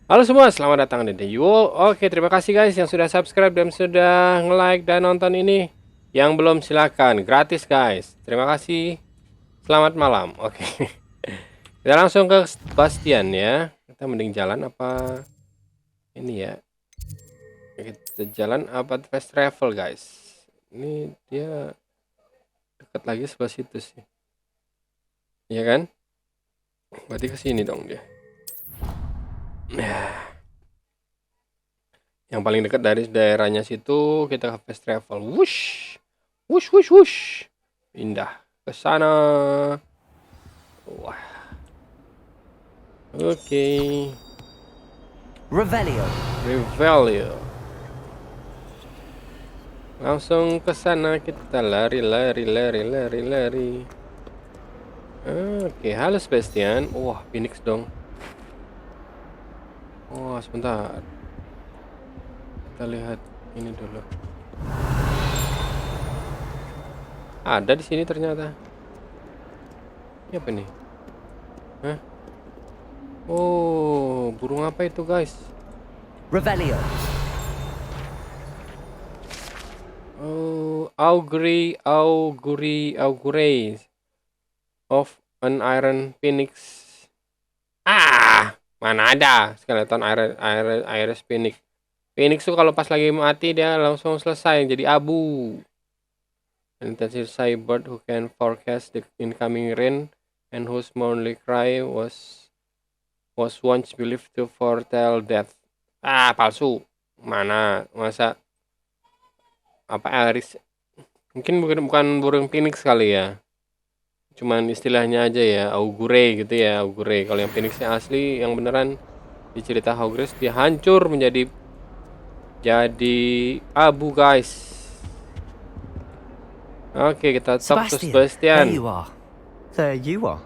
Halo semua, selamat datang di The Yuo. Oke, terima kasih guys yang sudah subscribe dan sudah nge-like dan nonton ini. Yang belum silakan, gratis guys. Terima kasih. Selamat malam. Oke. Kita langsung ke Bastian ya. Kita mending jalan apa ini ya? Kita jalan apa fast travel guys? Ini dia dekat lagi sebelah situ sih. Iya kan? Berarti ke sini dong dia. Yang paling dekat dari daerahnya situ kita ke fast travel. Wush. Wush wush wush. Pindah ke sana. Wah. Oke. Revelio. Revelio. Langsung ke sana kita lari. Oke, halo Sebastian. Wah, Phoenix dong. Wah, sebentar. Kita lihat ini dulu. Ada di sini ternyata. Ini apa nih? Hah? Oh, burung apa itu, guys? Revelio. Oh, augury of an iron phoenix. Mana ada skeleton iris phoenix. Phoenix tuh kalau pas lagi mati dia langsung selesai jadi abu. Intensive bird who can forecast the incoming rain and whose mournful cry was once believed to foretell death. Palsu. Mana? Masa apa iris? Mungkin bukan burung phoenix kali ya. Cuman istilahnya aja ya, augure gitu ya, augure. Kalau yang phoenixnya asli, yang beneran di cerita Hogwarts dia hancur menjadi abu, guys. Oke, kita talk to Sebastian, there Sebastian. you are. There you are.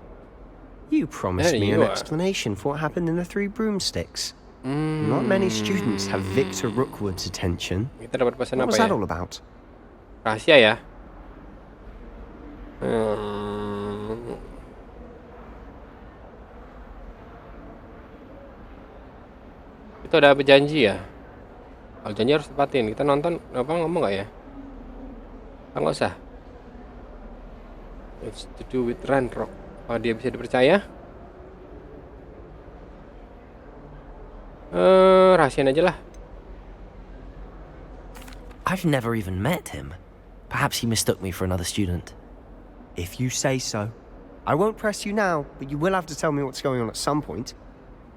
You promised There me you an are. explanation for what happened in the Three Broomsticks. Not many students have Victor Rookwood's attention. Kita dapat pesan What apa was ya? that all about? Rahasia ya. Hmm. Itu ada apa janji ya? Kalau janji harus tepatin. Kita nonton apa ngomong nggak ya? Nggak usah. It's to do with Ranrock. Apa dia bisa dipercaya? Rahasiain aja lah. I've never even met him. Perhaps he mistook me for another student. If you say so. I won't press you now, but you will have to tell me what's going on at some point.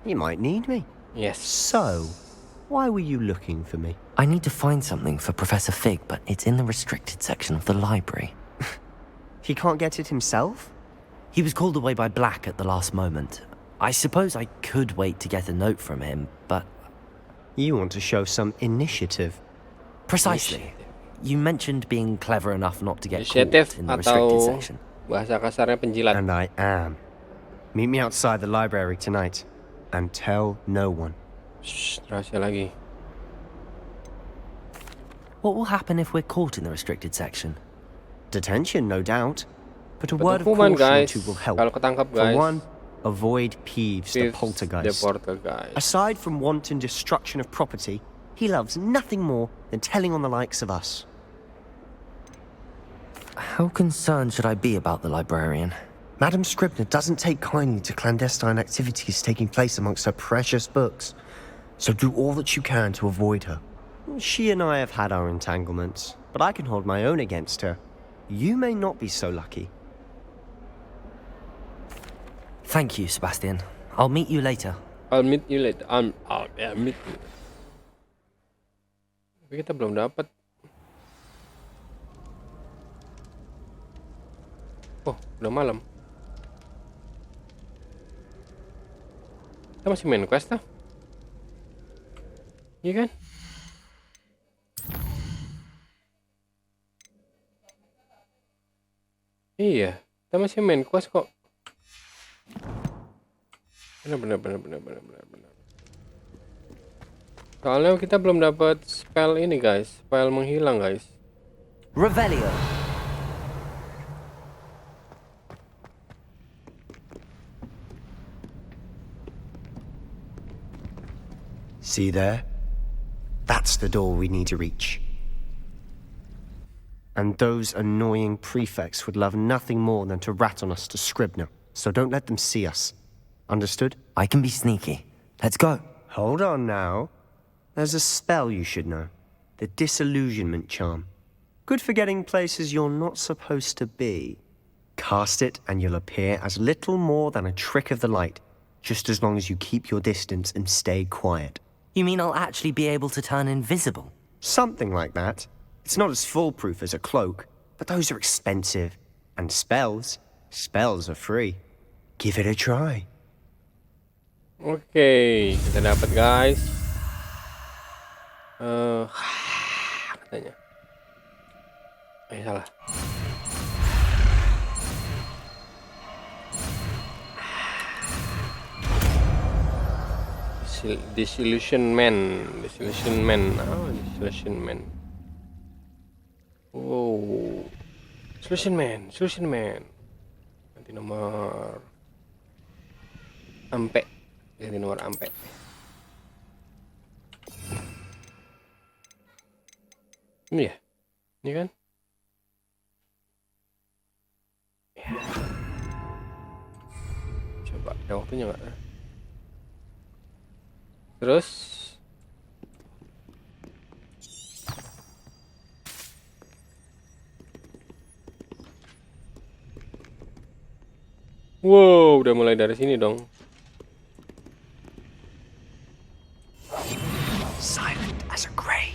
You might need me. Yes. So, why were you looking for me? I need to find something for Professor Fig, but it's in the restricted section of the library. He can't get it himself? He was called away by Black at the last moment. I suppose I could wait to get a note from him, but... You want to show some initiative. Precisely. You mentioned being clever enough not to get Initiative caught in the restricted atau section. bahasa kasarnya penjilat. And I am. Meet me outside the library tonight. And tell no one. Shh, rahasia lagi. What will happen if we're caught in the restricted section? Detention, no doubt. But a word of Hukuman, caution or guys. two will help. Kalau ketangkap, For guys. one, avoid Peeves, the Fifth, poltergeist. The poltergeist. Aside from wanton destruction of property, he loves nothing more than telling on the likes of us. How concerned should I be about the librarian? Madam Scribner doesn't take kindly to clandestine activities taking place amongst her precious books, so do all that you can to avoid her. She and I have had our entanglements, but I can hold my own against her. You may not be so lucky. Thank you, Sebastian. I'll meet you later. I'll meet you later. I'll meet you. Tapi kita belum dapat. Oh, udah malam. Kita masih main quest tuh. Iya kan? Iya, kita masih main quest kok. Benar. Soalnya kita belum dapat spell ini guys, spell menghilang guys. Revelio. See there? That's the door we need to reach. And those annoying prefects would love nothing more than to rat on us to Scribner, so don't let them see us. Understood? I can be sneaky. Let's go. Hold on now. There's a spell you should know. The Disillusionment Charm. Good for getting places you're not supposed to be. Cast it and you'll appear as little more than a trick of the light, just as long as you keep your distance and stay quiet. You mean I'll actually be able to turn invisible? Something like that. It's not as foolproof as a cloak, but those are expensive. And spells are free. Give it a try. Oke, kita dapat guys. Katanya. Salah. Disillusionment. Wow. Disillusionment. Ganti nomor ampe. Ganti nomor ampe. Ini ya? Ini kan? Ya. Coba, ada waktunya nggak? Terus wow, udah mulai dari sini dong. Silent as a grave.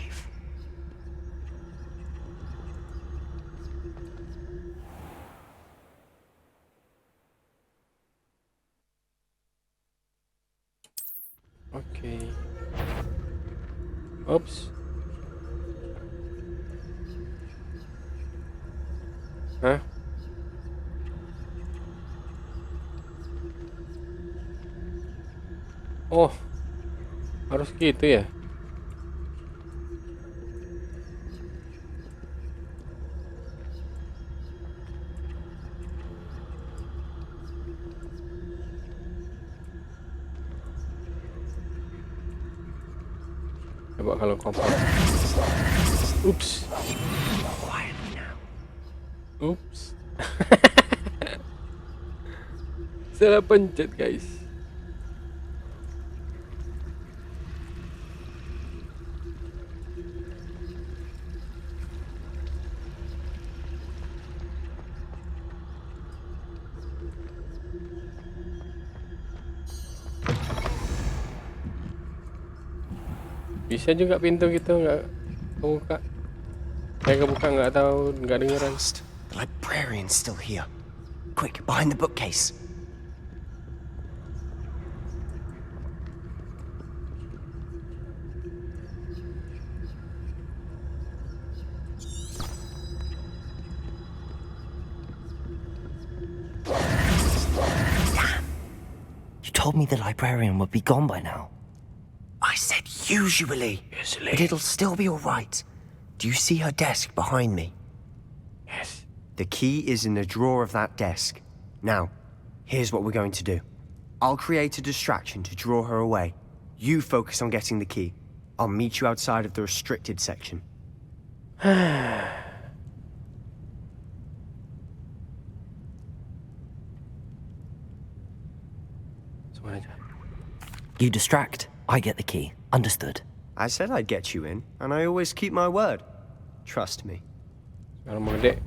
Oke. Oops. Hah? Oh, harus gitu ya? Coba kalau kompak. Ups. Ups. Salah pencet guys. Bisa juga pintu gitu nggak kebuka. Saya kebuka nggak tahu, nggak dengeran. The librarian's still here. Quick, behind the bookcase. You told me the librarian would be gone by now. I said usually. But it'll still be all right. Do you see her desk behind me? Yes. The key is in the drawer of that desk. Now, here's what we're going to do. I'll create a distraction to draw her away. You focus on getting the key. I'll meet you outside of the restricted section. Semuanya aja. You distract, I get the key. Understood. I said I'd get you in, and I always keep my word. Trust me. Sekarang mau gede.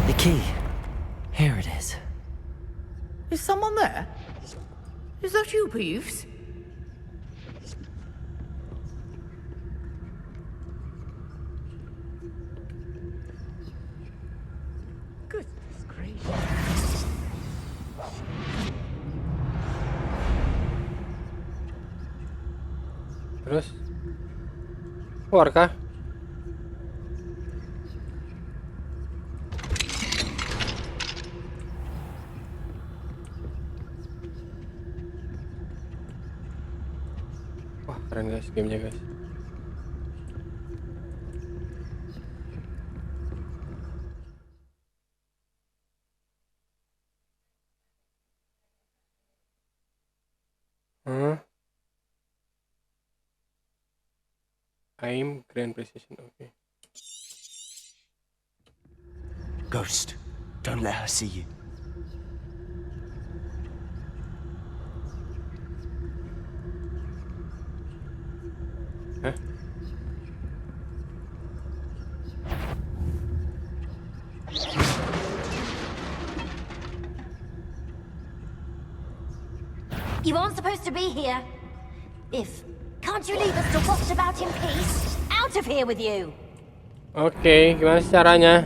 The key. Here it is. Is someone there? Is that you, Peeves? Goodness gracious. Terus keluar kah? Wah, keren guys gamenya guys. I'm Grand Precision. Oke. Ghost, don't let her see you. Hah? You aren't supposed to be here. Can't you leave us to waft about in peace? Out of here with you! Oke, gimana sih caranya?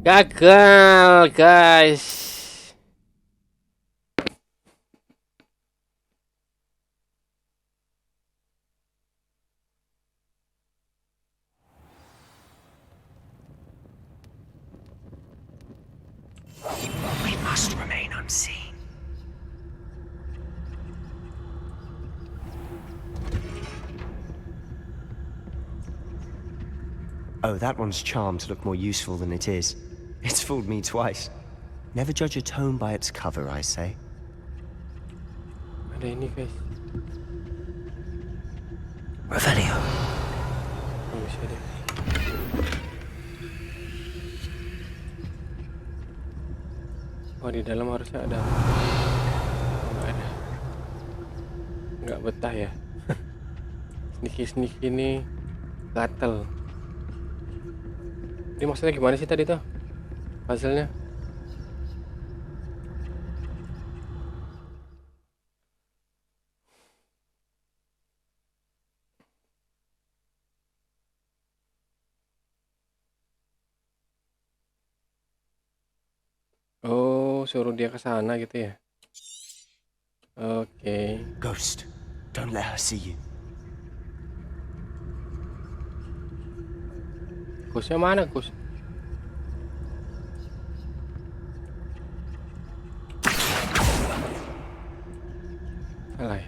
Gagal, guys. We must remain unseen. Oh, that one's charmed to look more useful than it is. It's fooled me twice. Never judge a tome by its cover, I say. Ada ini guys. Revelio. Oh, bisa deh. Oh, di dalam harusnya ada. Oh, nggak ada. Nggak betah ya. Sneaky ini gatel. Ini maksudnya gimana sih tadi tuh? Hasilnya? Oh, suruh dia ke sana gitu ya. Oke. Ghost, don't let her see you. Kusnya mana, Kus? Salah ya.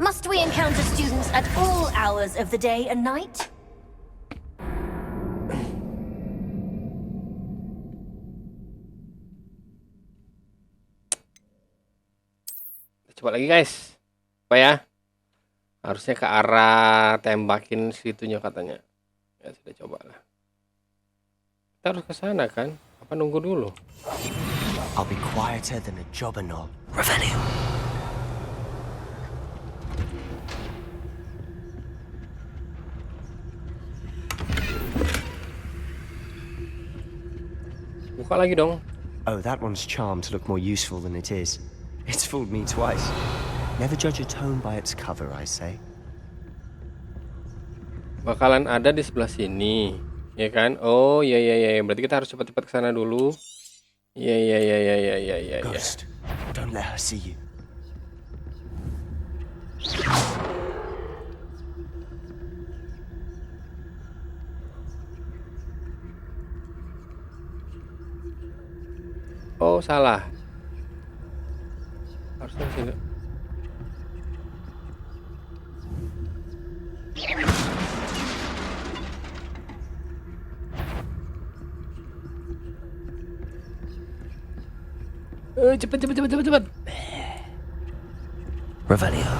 Must we encounter students at all hours of the day and night? Coba lagi guys. Apa ya? Harusnya ke arah tembakin situnya katanya. Ya sudah coba lah. Kita harus ke sana kan? Apa nunggu dulu? I'll be quieter than a jobberknoll. Revelio. Buka lagi dong. Oh, that one's charmed to look more useful than it is. It's fooled me twice. Never judge a tome by its cover, I say. Bakalan ada di sebelah sini, ya kan? Oh, iya iya iya. Berarti kita harus cepat-cepat ke sana dulu. Iya iya iya iya iya iya iya. Ghost, don't let her see you. Oh, salah. Harusnya sini. Cepet. Revelio.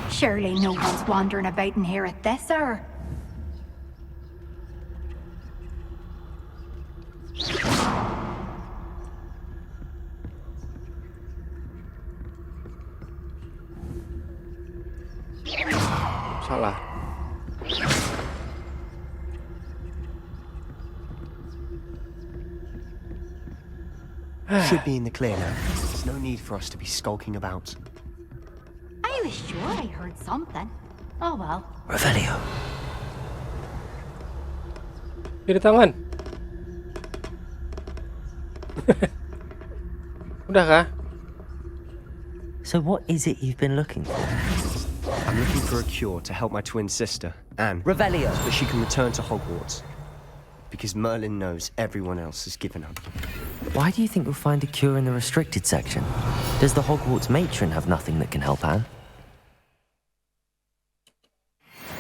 Surely no one's wandering about in here at this hour. Salah. Should be in the clear now. There's no need for us to be skulking about. I was sure I heard something. Oh well. Revelio. Kiri tangan. Udah kah? So what is it you've been looking for? A I'm looking for a cure to help my twin sister, Anne, Revelio. so that she can return to Hogwarts. Because Merlin knows everyone else has given up. Why do you think you'll find a cure in the restricted section? Does the Hogwarts matron have nothing that can help Anne?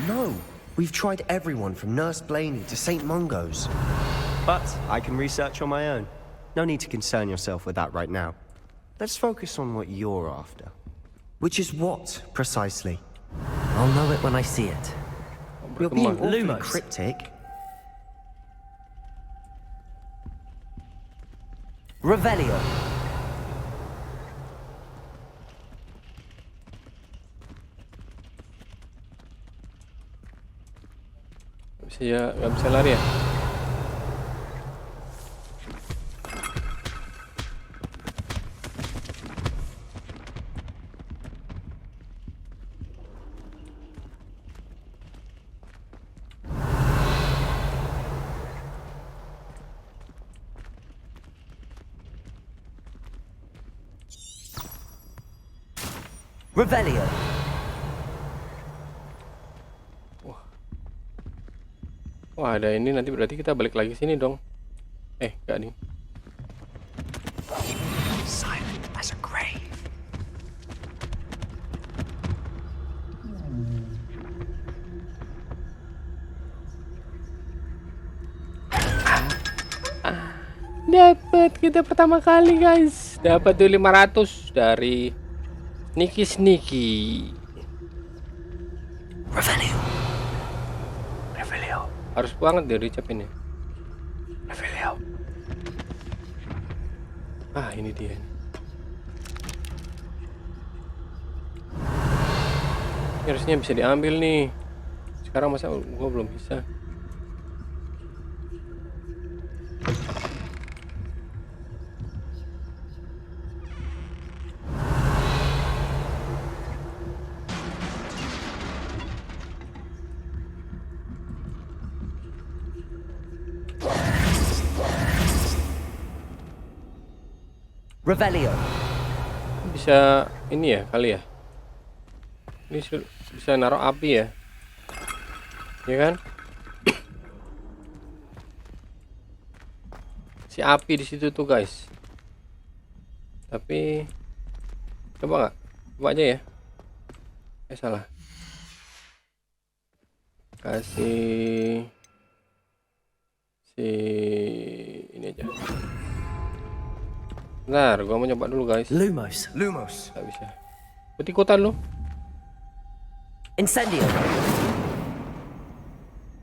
No, we've tried everyone from Nurse Blaney to St. Mungo's. But I can research on my own. No need to concern yourself with that right now. Let's focus on what you're after. Which is what, precisely? I'll know it when I see it. You're being awfully Lumos. cryptic. Revelio. Nggak bisa lari ya? Revelio. Wah, ada ini, nanti berarti kita balik lagi sini dong. Enggak nih. Silent as a grave. Dapat kita pertama kali, guys. Dapat tuh 500 dari Sneaky. Revelio. Harus banget dia diucapin ya. Revelio. Ini dia. Ini harusnya bisa diambil nih. Sekarang masa gua belum bisa. Revelio. Bisa ini ya kali ya. Ini bisa naruh api ya. Ya kan? Si api di situ tuh, guys. Tapi coba nggak? Coba aja ya. Salah. Kasih si ini aja. Bentar, gua mau coba dulu, guys. Lumos. Gak bisa. Ikut-ikutan lu. Incendio.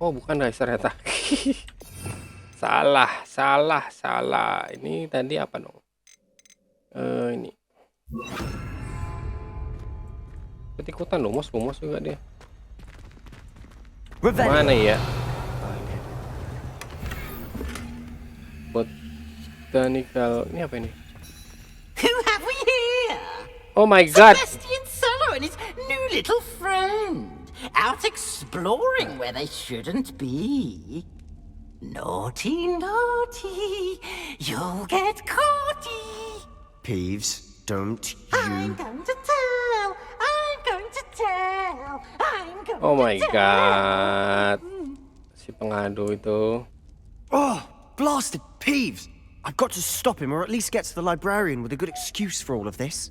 Oh, bukan, guys, ternyata. Salah. Ini tadi apa dong? Ini. Ikut-ikutan lumos juga dia. Revelio. Mana ya? Ini. Botanical. Ini apa ini? Who have we here? Oh my god. Sebastian Cello and his new little friend. Out exploring where they shouldn't be. Naughty. You'll get caughty. Peeves, don't I'm you... going to tell. Oh my god. Si pengadu itu. Oh, blasted Peeves! I've got to stop him, or at least get to the librarian with a good excuse for all of this.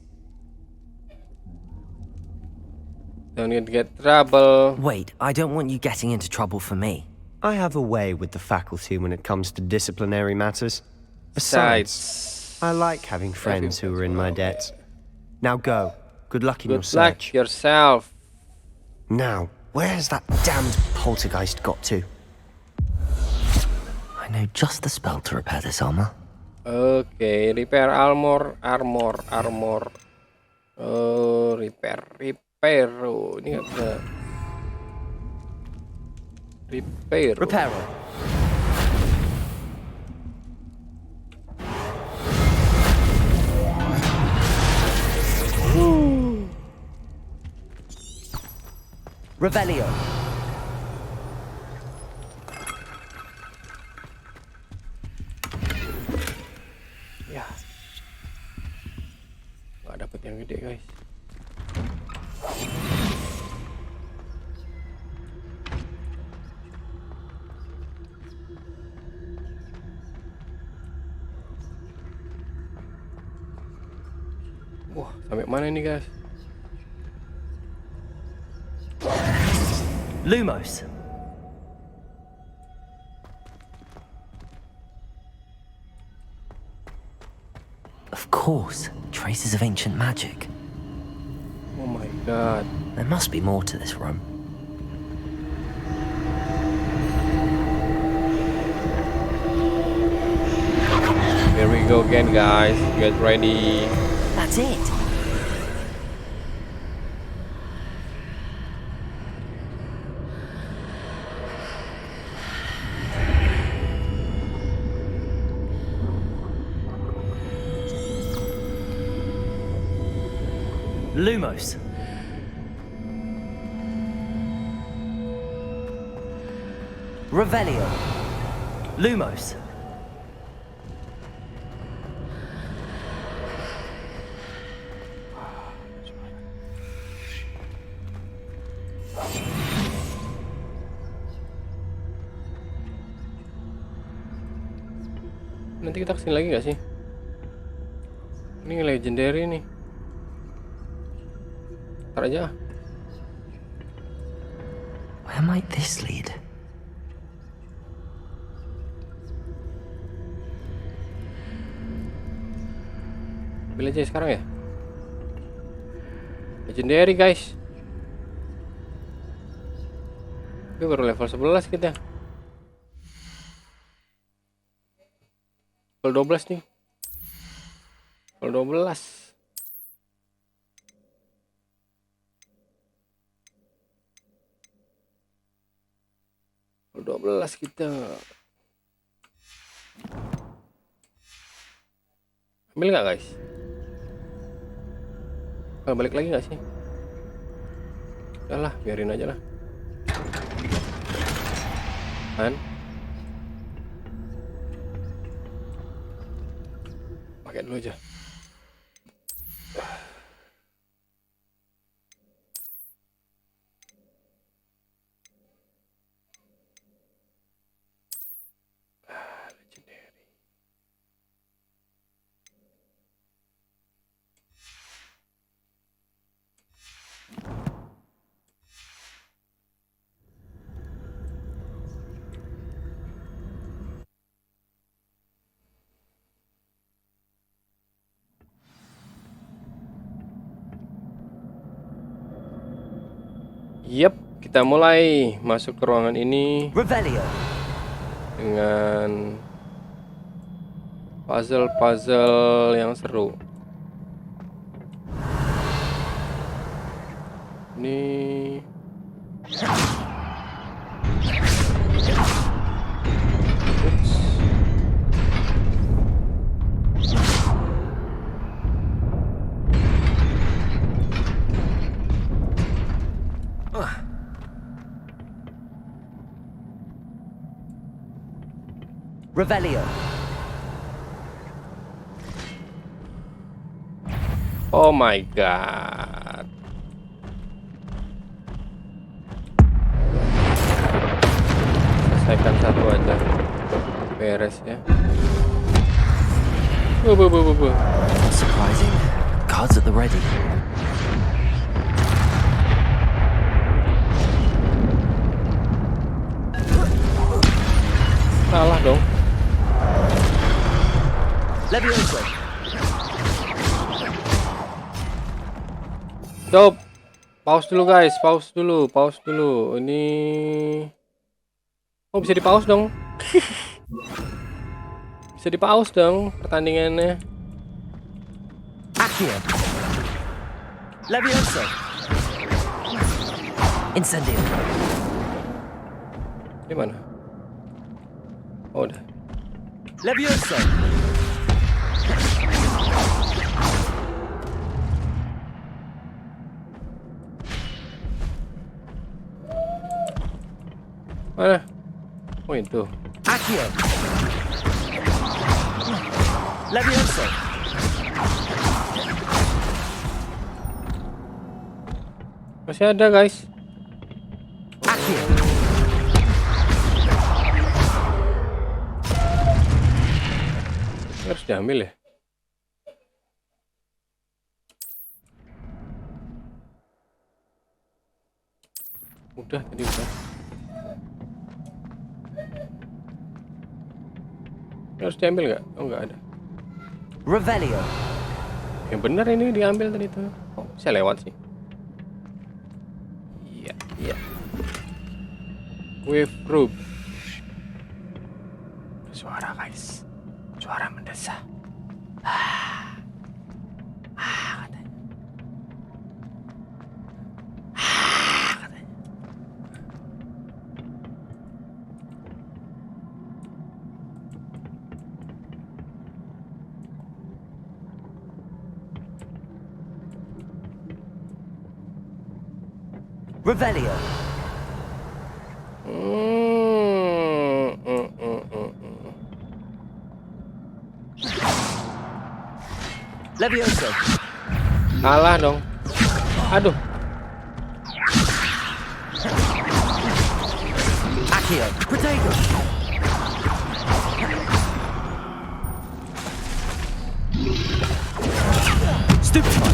Don't get trouble. Wait, I don't want you getting into trouble for me. I have a way with the faculty when it comes to disciplinary matters. Besides, I like having friends who are in my debt. Now go. Good luck in your Good luck search. yourself. Now, where's that damned poltergeist got to? I know just the spell to repair this armor. Okay, repair armor. Repair. Oh, ini nggak bisa. Repair. Revelio. Ya. Nggak dapet yang gede, guys. Sampai mana ini guys? Lumos. Of course, traces of ancient magic. Oh my god. There must be more to this room. Here we go again guys. Get ready. That's it. Lumos. Revelio. Lumos. Nanti kita kesini lagi nggak sih? Ini legendary nih. Ntar aja. Where might this lead? Ambil aja sekarang ya. Legendary guys. Tapi baru level 11 kita. Level 12 nih. Level 12. Level 12 kita. Ambil nggak guys? Kalau balik lagi nggak sih? Udah lah, biarin aja lah. Kan? Pakai dulu aja. Legendary. Yep, kita mulai masuk ke ruangan ini Revelio. dengan puzzle-puzzle yang seru. Ini Revelio. oh my god. Selesaikan satu aja. Beres ya. Bu. Surprising. Cards at the ready. Salah dong. Levioso. Stop. Pause dulu guys, pause dulu. Ini oh bisa di pause dong. Bisa di pause dong pertandingannya. Accio. Levioso. Incendio. Di mana? Oh, udah. Levioso. Mana? Oh itu. Accio. Levioso. Masih ada guys. Accio. Harus diambil ya. Udah tadi udah. Harus diambil nggak? Oh nggak ada. Revelio. Yang benar ini diambil tadi tuh. Oh, saya lewat sih. Iya, iya. Wave rope. Suara guys. Suara mendesah. Katanya. Katanya. Revelio. Levioso. Kalah dong. Aduh. Accio. Protego. Stupefy.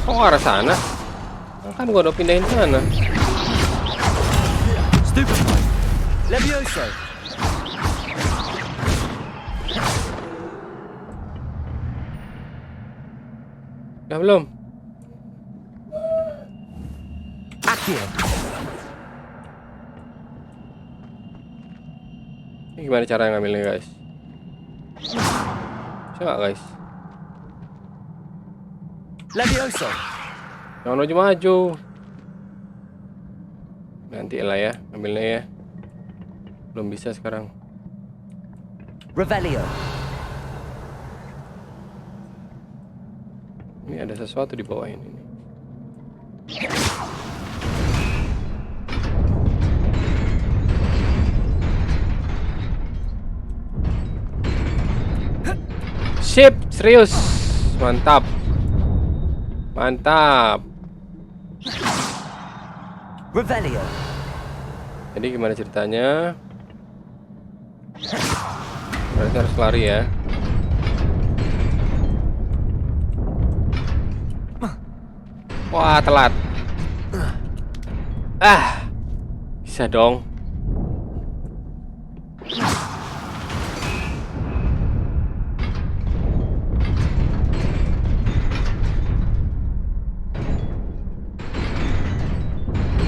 Kok ke arah sana? Kan gua udah pindahin sana. Stupefy. Levioso. Udah belum? Accio. Ini gimana cara ngambilnya guys? Bisa nggak guys? Levioso. Jangan maju-maju. Nanti lah ya, ambilnya ya. Belum bisa sekarang. Revelio. Ini ada sesuatu di bawah ini. Sip, serius. Mantap. Mantap. Revelio. Jadi gimana ceritanya? Berarti harus lari ya. Wah, telat. Bisa dong.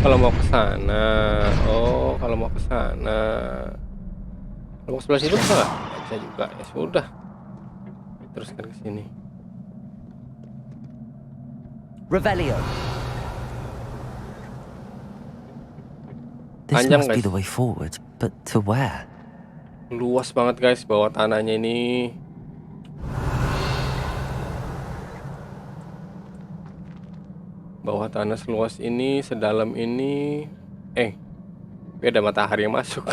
Kalau mau ke sana. Oh, kalau mau ke sana. Kalau mau ke sebelah situ bisa nggak? Bisa juga. Ya sudah. Teruskan ke sini. Revelio. This Panjang, must be guys. the way forward, but to where? Luas banget guys bawah tanahnya ini. Bawah tanah seluas ini, sedalam ini. Beda matahari yang masuk.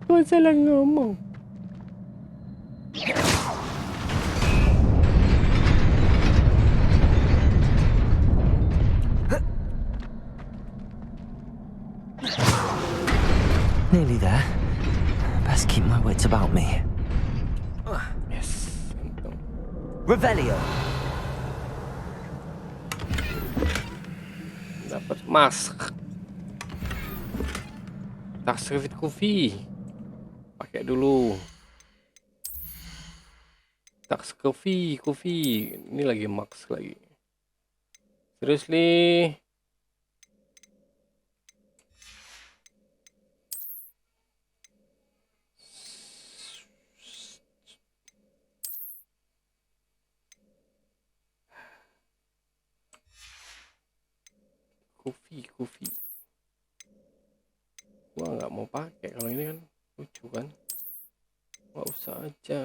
Gua salah ngomong. Nearly there. Best keep my wits about me. Yes. Untung. Revelio. Dapat mask. Taksevit kopi. Pakai dulu. Taks kopi. Ini lagi max lagi. Seriously. Kopi. Gua nggak mau pakai kalau ini kan lucu kan. Nggak usah aja.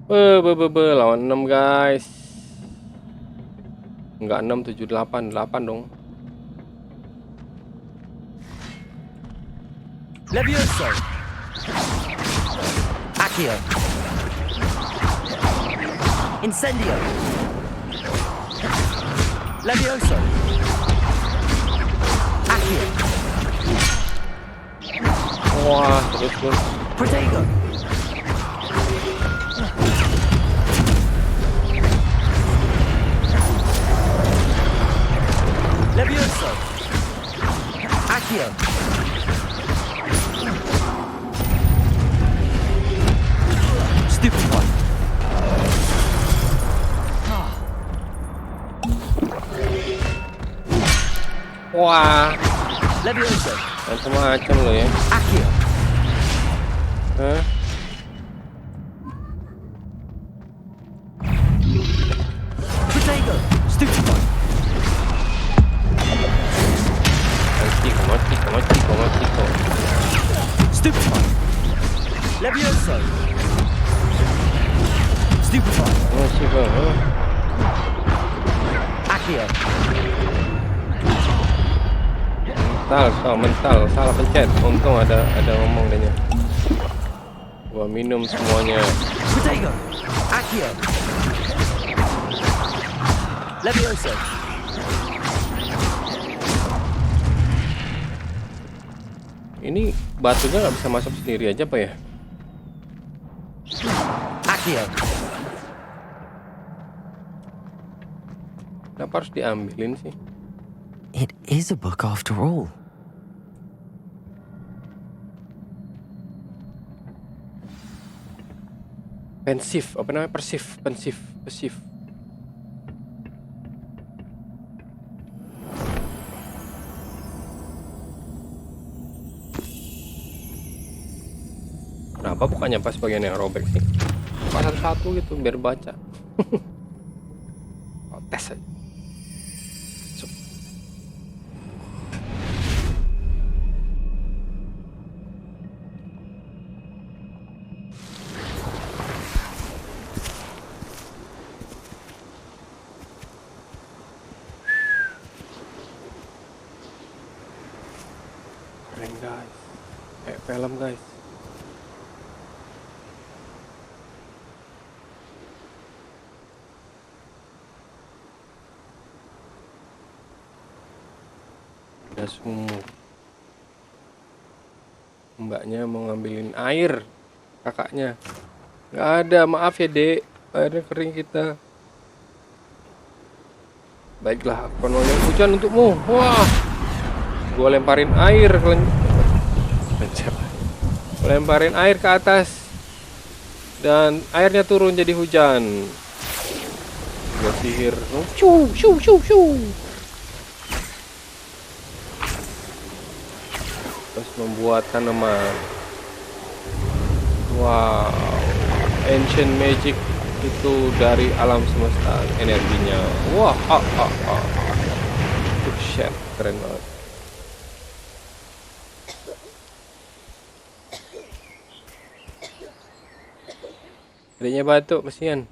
Lawan 6 guys. Enggak 6, 7, 8 dong. Levioso. Accio. Incendio. Levioso. Accio. Wah, terus. Protego. Levioso! Accio! Stupefy! Wah, Levioso! macam-macam lo ya. Accio! Hah? Protego! Stupefy! Matico. Stupefy! Levioso! Stupefy! Matico. Accio! Mental, salah pencet. Untung ada ngomong danya. Gua minum semuanya. Protego! Accio! Levioso! Ini batunya nggak bisa masuk sendiri aja apa ya? Accio! Kenapa harus diambilin sih? It is a book after all. Pensif, apa namanya? Pensif. Kenapa bukannya pas bagian yang robek sih? Pas satu-satu gitu biar baca. Oh, tes aja. Sup. Keren guys. Kayak film guys. Udah sumur. Mbaknya mau ngambilin air. Kakaknya nggak ada, maaf ya dek, airnya kering kita. Baiklah, aku nolak hujan untukmu. Wah, gua lemparin air. Gua lemparin air ke atas dan airnya turun jadi hujan. Gua sihir. Shoo. Terus membuat tanaman. Wow, ancient magic itu dari alam semesta energinya. Wah, shit, keren banget. Adanya batuk, kasihan.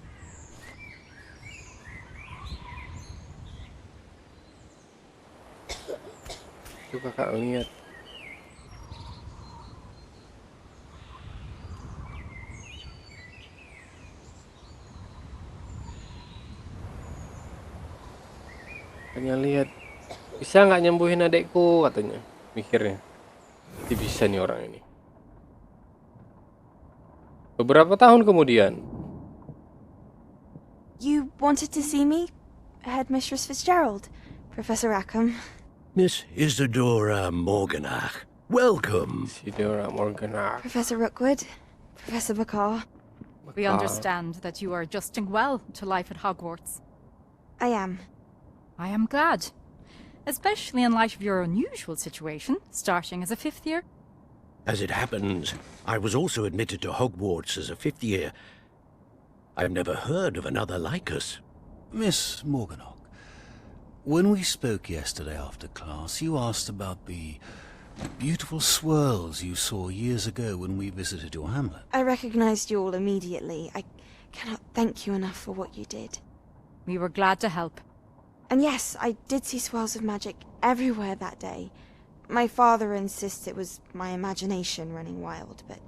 Tuh kakak lihat. Kakaknya lihat. Bisa nggak nyembuhin adekku, katanya. Mikirnya. Nanti bisa nih orang ini. Beberapa tahun kemudian. You wanted to see me? Headmistress Fitzgerald, Professor Rackham. Miss Isadora Morganach, welcome. Isidora Morganach. Professor Rookwood, Professor Bakar. We understand that you are adjusting well to life at Hogwarts. I am. I am glad. Especially in light of your unusual situation, starting as a 5th year. As it happens, I was also admitted to Hogwarts as a 5th year. I've never heard of another like us. Miss Morganach, when we spoke yesterday after class, you asked about the beautiful swirls you saw years ago when we visited your hamlet. I recognized you all immediately. I cannot thank you enough for what you did. We were glad to help. And yes, I did see swirls of magic everywhere that day. My father insists it was my imagination running wild, but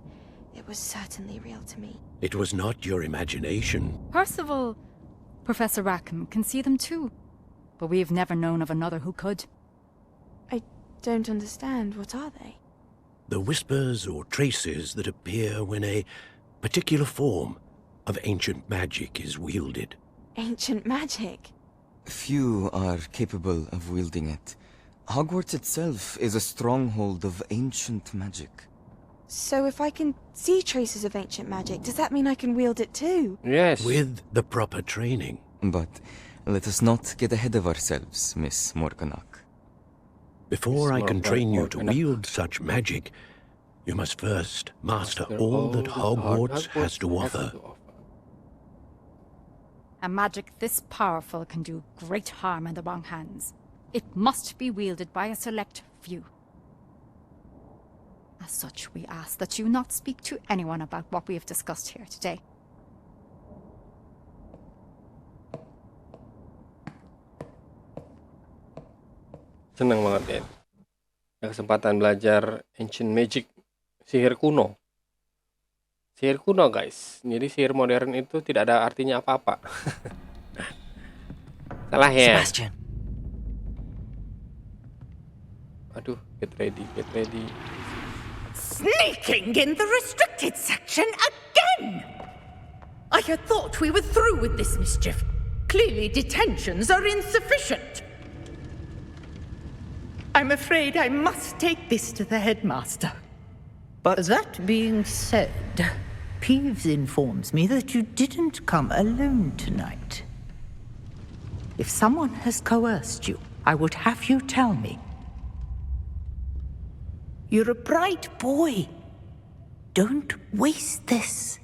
it was certainly real to me. It was not your imagination. Percival, Professor Rackham can see them too. But we've never known of another who could. I don't understand. What are they? The whispers or traces that appear when a particular form of ancient magic is wielded. Ancient magic? Few are capable of wielding it. Hogwarts itself is a stronghold of ancient magic. So if I can see traces of ancient magic, does that mean I can wield it too? Yes. With the proper training. But let us not get ahead of ourselves, Miss Morganach. Before I can train you to Morganach. wield such magic, you must first master Master all that Hogwarts Hogwarts has to offer. A magic this powerful can do great harm in the wrong hands. It must be wielded by a select few. As such, we ask that you not speak to anyone about what we have discussed here today. Senang banget ya. Ada kesempatan belajar ancient magic, sihir kuno. Sihir kuno guys. Jadi sihir modern itu tidak ada artinya apa-apa. Salah ya. Sebastian. Aduh, get ready, get ready. Sneaking in the restricted section again! I had thought we were through with this mischief. Clearly detentions are insufficient. I'm afraid I must take this to the headmaster. But that being said, Peeves informs me that you didn't come alone tonight. If someone has coerced you, I would have you tell me. You're a bright boy. Don't waste this.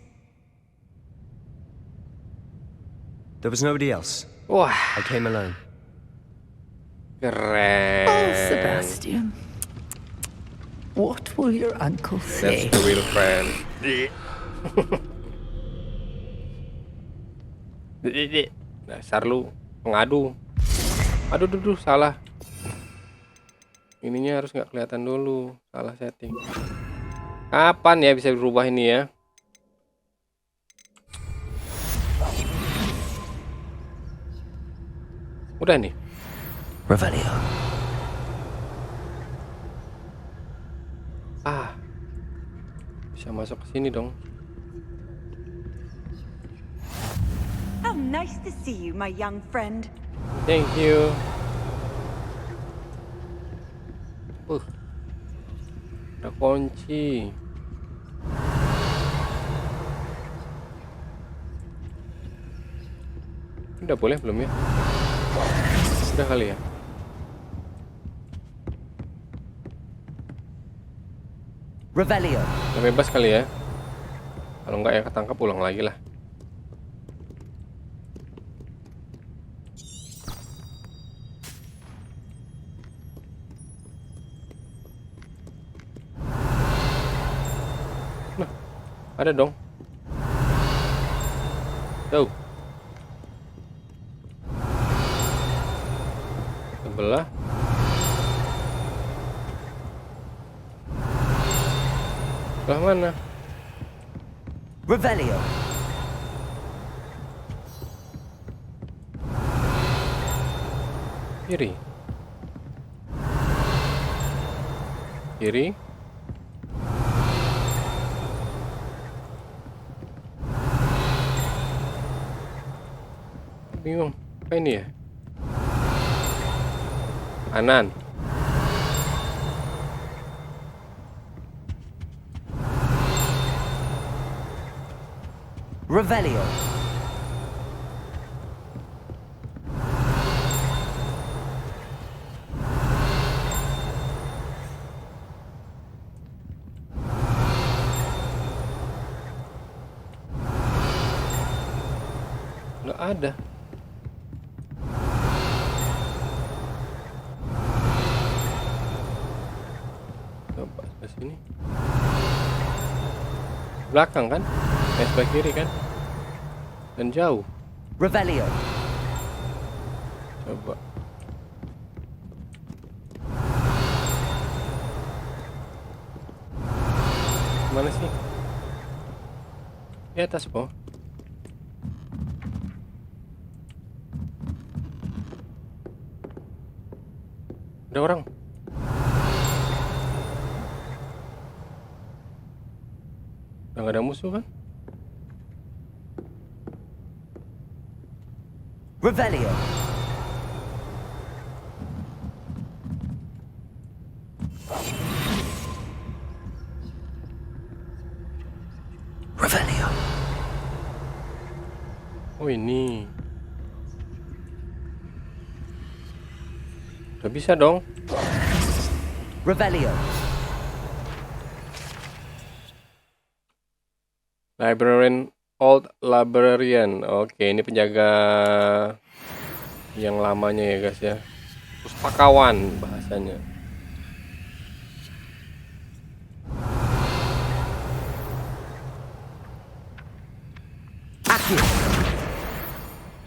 There was nobody else. Wah, I came alone. keren. Oh, Sebastian. What will your uncle say? That's the real friend. Dasar lu pengadu. Aduh, salah. Ininya harus nggak kelihatan dulu, salah setting. Kapan ya bisa berubah ini ya? Udah nih. Revelio. Bisa masuk ke sini dong. How nice to see you, my young friend. Thank you. Ada kunci. Udah boleh belum ya? Udah kali ya? Revelio. Udah bebas kali ya? Kalau enggak ya ketangkap ulang lagi lah. Nah, ada dong. Tuh. Sebelah. Sebelah mana? Revelio. Kiri. Kiri. Bingung. Apa ini ya? Kanan. Revelio. Nggak ada. Coba ke sini. Belakang kan? Sebelah kiri kan? Dan jauh. Revelio. Coba. Mana sih? Di atas kok. Ada orang. Udah gak ada musuh kan? Revelio. Revelio. Oh ini. Udah bisa dong. Revelio. Old librarian. Oke, ini penjaga yang lamanya ya guys ya. Pustakawan bahasanya.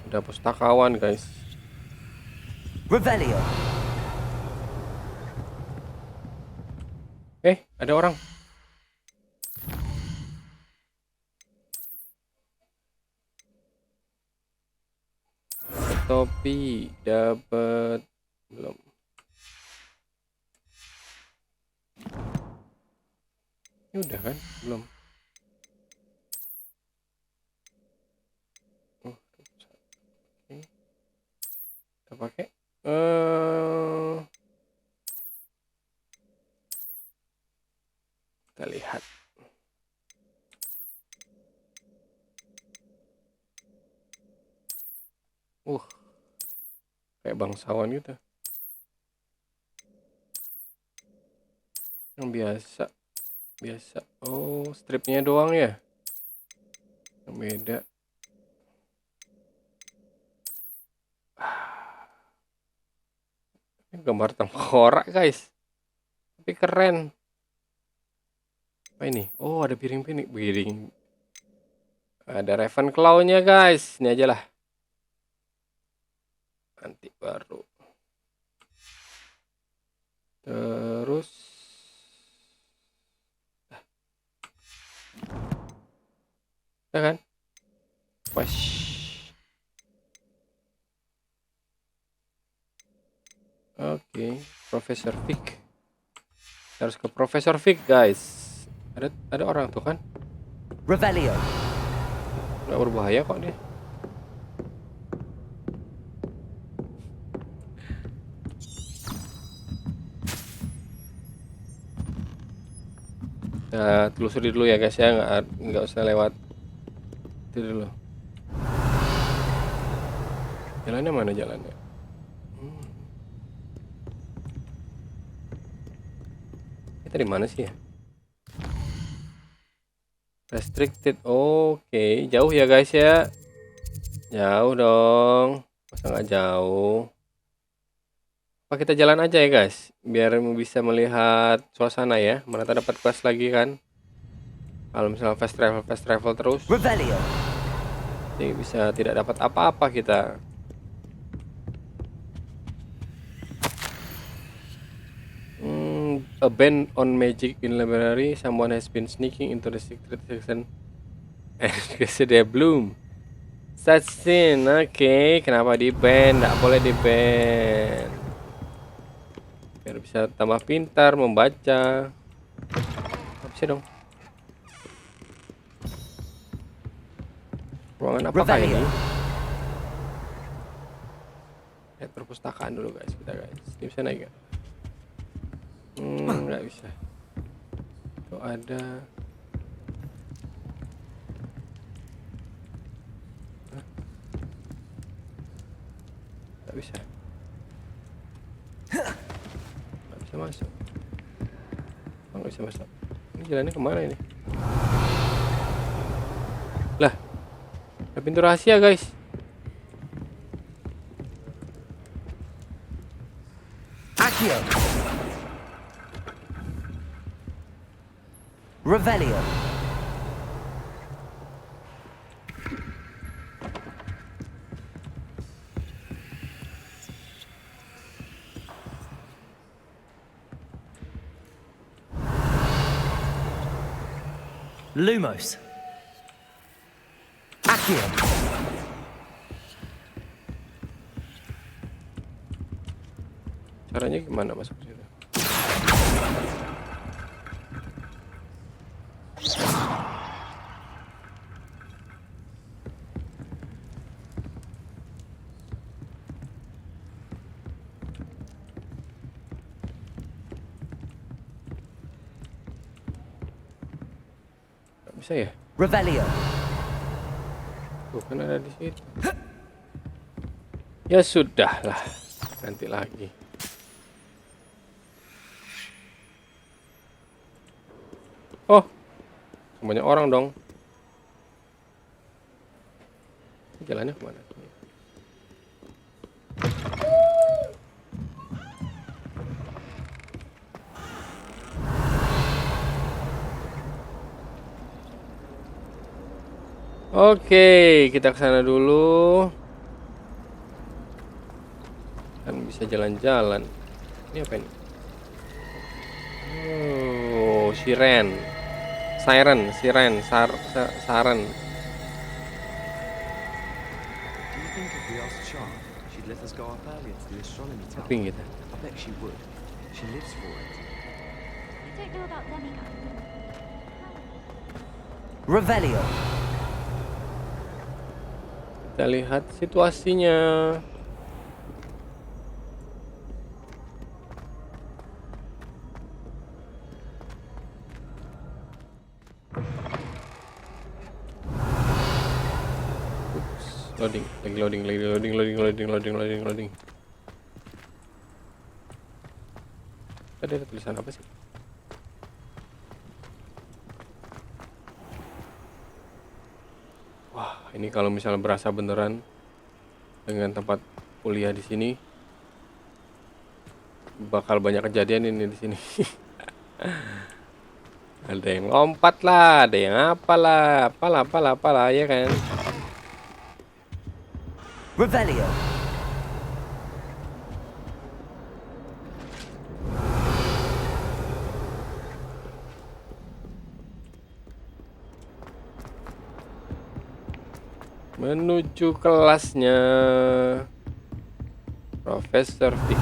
Udah pustakawan guys. Revelio. Ada orang. Topi dapat belum? Ini udah kan? Belum. Oh, oke. Kita pakai. Kita lihat. Kayak bangsawan gitu. Yang biasa. Oh, stripnya doang ya. Yang beda. Ini gambar tengkorak guys. Tapi keren. Apa ini? Oh, ada piring. Ada Ravenclaw-nya guys. Ini aja lah. Nanti baru. Terus. Ya kan? Oke, Profesor Vic. Kita harus ke Profesor Vic guys. Ada orang tuh kan? Revelio. Nggak berbahaya kok dia. Nah, telusuri dulu ya guys ya, nggak usah lewat itu dulu. Jalannya mana jalannya? Kita di mana sih ya? Restricted. Oke, jauh ya guys ya. Jauh dong. Masa nggak jauh? Apa kita jalan aja ya guys, biar bisa melihat suasana ya. Mana tak dapat quest lagi kan? Kalau misalnya fast travel terus, Revelio. Jadi bisa tidak dapat apa-apa kita. A ban on magic in library. Someone has been sneaking into the secret section and they bloom. Such sin. Oke, kenapa di ban? Nggak boleh di ban. Biar bisa tambah pintar membaca. Apa sih dong? Ruangan apakah ini? Lihat perpustakaan dulu guys, Ini bisa naik gak? Nggak bisa. Itu ada. Nggak bisa. Bisa masuk. Nggak bisa masuk. Ini jalannya kemana ini? Lah, ada pintu rahasia guys. Accio. Revelio. Lumos. Accio. Caranya gimana masuk ke situ? Bisa ya? Revelio. Tuh kan ada di situ. Ya sudah lah, nanti lagi. Oh, banyak orang dong. Jalannya kemana? Oke, kita ke sana dulu. Kan bisa jalan-jalan. Ini apa ini? Oh, siren. Siren, saran. Tapi gitu. Revelio. Kita lihat situasinya. Loading. Tadi ada tulisan apa sih? Wah, ini kalau misalnya berasa beneran dengan tempat kuliah di sini, bakal banyak kejadian ini di sini. Ada yang lompat lah, ada yang apalah, ya kan? Revelio. Menuju kelasnya Profesor Vic.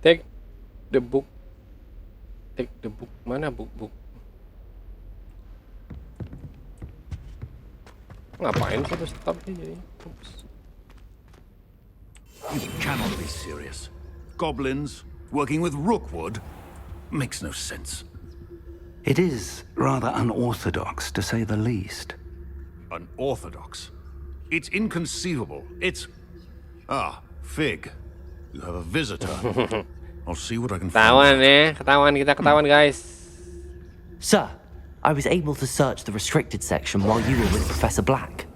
Take the book. Mana book? Ngapain satu stop jadi? Oops. You cannot be serious. Goblins working with Rookwood makes no sense. It is rather unorthodox, to say the least. Unorthodox? It's inconceivable. It's... Ah, Fig. You have a visitor. I'll see what I can find. Ketahuan guys. Sir, I was able to search the restricted section while you were with Professor Black.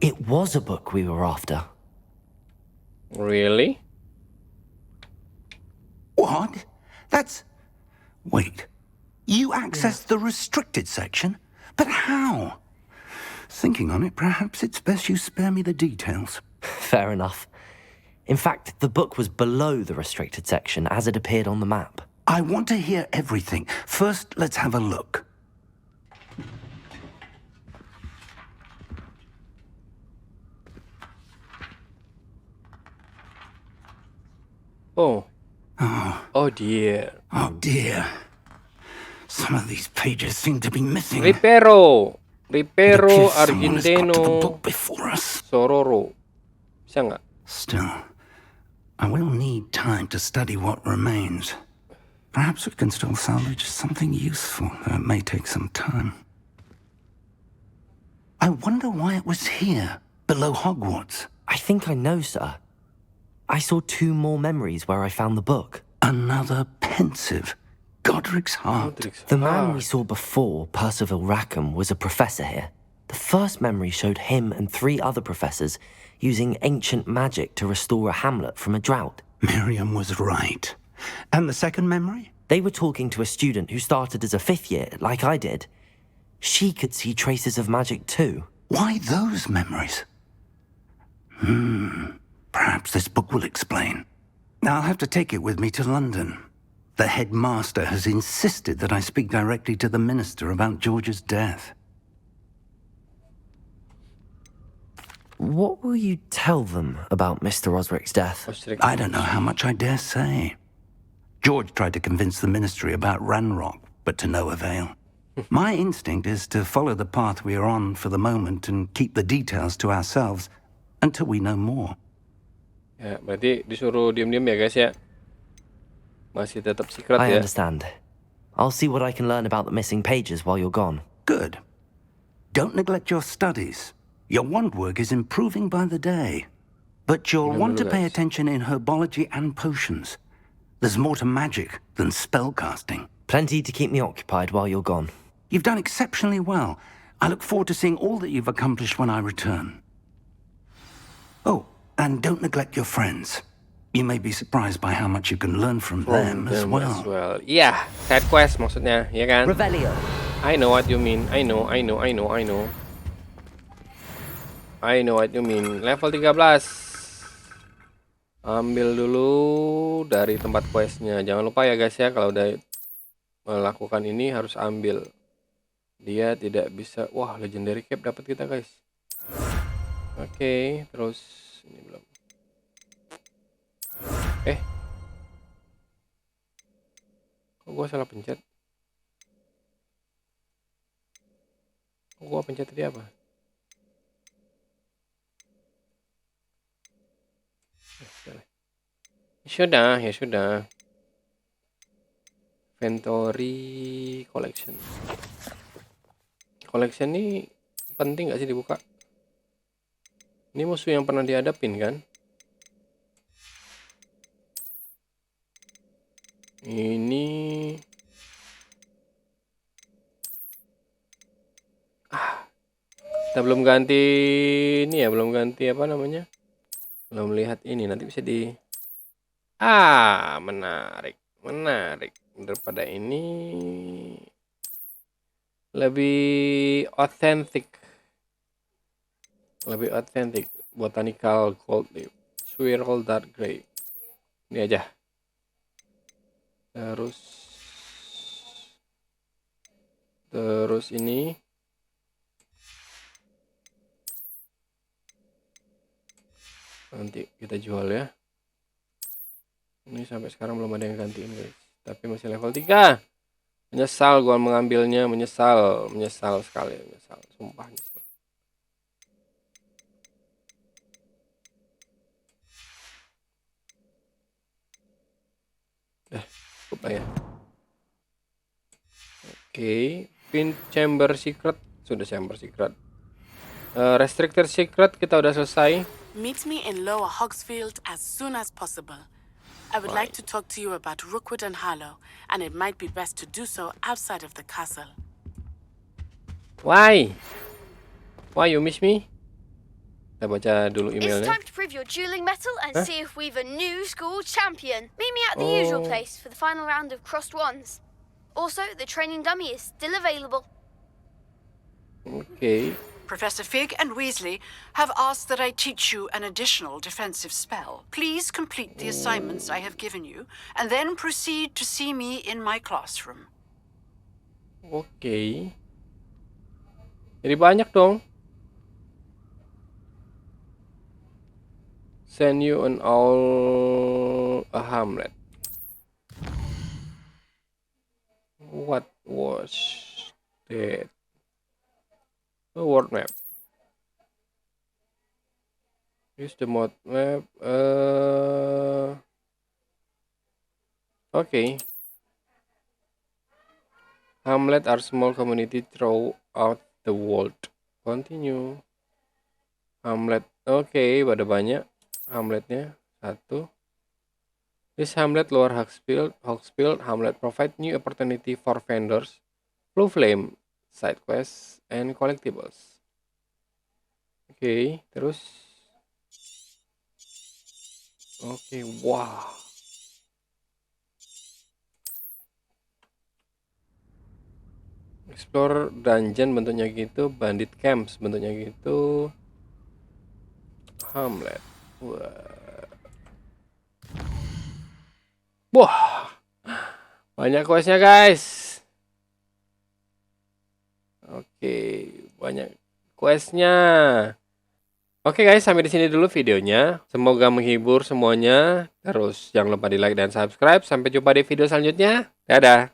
It was a book we were after. Really? What? That's... Wait. You accessed the restricted section? But how? Thinking on it, perhaps it's best you spare me the details. Fair enough. In fact, the book was below the restricted section as it appeared on the map. I want to hear everything. First, let's have a look. Oh. Oh dear. Oh dear. Some of these pages seem to be missing. Ripero Argentino Sororo. Bisa nggak? Still, I will need time to study what remains. Perhaps we can still salvage something useful, though it may take some time. I wonder why it was here, below Hogwarts. I think I know, sir. I saw 2 more memories where I found the book. Another pensive. Godric's heart. The man we saw before, Percival Rackham, was a professor here. The first memory showed him and 3 other professors using ancient magic to restore a hamlet from a drought. Miriam was right. And the second memory? They were talking to a student who started as a 5th year, like I did. She could see traces of magic too. Why those memories? Perhaps this book will explain. I'll have to take it with me to London. The headmaster has insisted that I speak directly to the minister about George's death. What will you tell them about Mr. Osric's death? I don't know how much I dare say. George tried to convince the ministry about Ranrock, but to no avail. My instinct is to follow the path we are on for the moment and keep the details to ourselves until we know more. Ya, berarti disuruh diam-diam ya guys ya. Masih tetap secret I ya. understand. I'll see what I can learn about the missing pages while you're gone. Good. Don't neglect your studies. Your wand work is improving by the day. But you'll want to pay attention in herbology and potions. There's more to magic than spellcasting. Plenty to keep me occupied while you're gone. You've done exceptionally well. I look forward to seeing all that you've accomplished when I return. Oh, and don't neglect your friends. You may be surprised by how much you can learn from them as well. Iya, side quest maksudnya, ya kan? Revelio. I know what you mean. I know what you mean. Level 13. Ambil dulu dari tempat questnya. Jangan lupa ya guys ya, kalau udah melakukan ini harus ambil. Dia tidak bisa. Wah, legendary cap dapat kita guys. Oke, terus ini belum. Kok gua salah pencet? Kok gua pencet tadi apa? Ya sudah. Inventory collection. Collection ini penting nggak sih dibuka? Ini musuh yang pernah dihadapin kan? Ini kita belum ganti ini ya, belum ganti apa namanya? Belum lihat ini, nanti bisa di menarik. Daripada ini lebih otentik. Botanical gold leaf, swirl dark gray. Ini aja. Terus ini nanti kita jual ya. Ini sampai sekarang belum ada yang gantiin guys, tapi masih level 3. Menyesal gua mengambilnya, menyesal sekali, sumpah nyesal. Cukup lah ya. Oke, pin chamber secret, sudah chamber secret. Restricted secret kita udah selesai. Meet me in Lower Hogsfield as soon as possible. I would like to talk to you about Rookwood and Harlow, and it might be best to do so outside of the castle. Why you miss me? Kita baca dulu emailnya. It's time to prove your dueling mettle and see if we've a new school champion. Meet me at the usual place for the final round of crossed wands. Also, the training dummy is still available. Okay. Professor Fig and Weasley have asked that I teach you an additional defensive spell. Please complete the assignments I have given you, and then proceed to see me in my classroom. Oke. Jadi banyak dong. Send you an owl a hamlet. What was that? A world map. Use the mod map. Okay. Hamlet are small community throughout the world. Continue. Hamlet. Okay, ada banyak hamletnya. 1. This hamlet Lower Hogsfield hamlet provide new opportunity for vendors, blue flame, side quests, and collectibles. Oke, terus. Oke, wow. Explore dungeon bentuknya gitu, bandit camps bentuknya gitu. Hamlet. Wah. Banyak questnya guys. Oke, banyak questnya. Oke guys, sampai di sini dulu videonya. Semoga menghibur semuanya. Terus jangan lupa di like dan subscribe. Sampai jumpa di video selanjutnya. Dadah.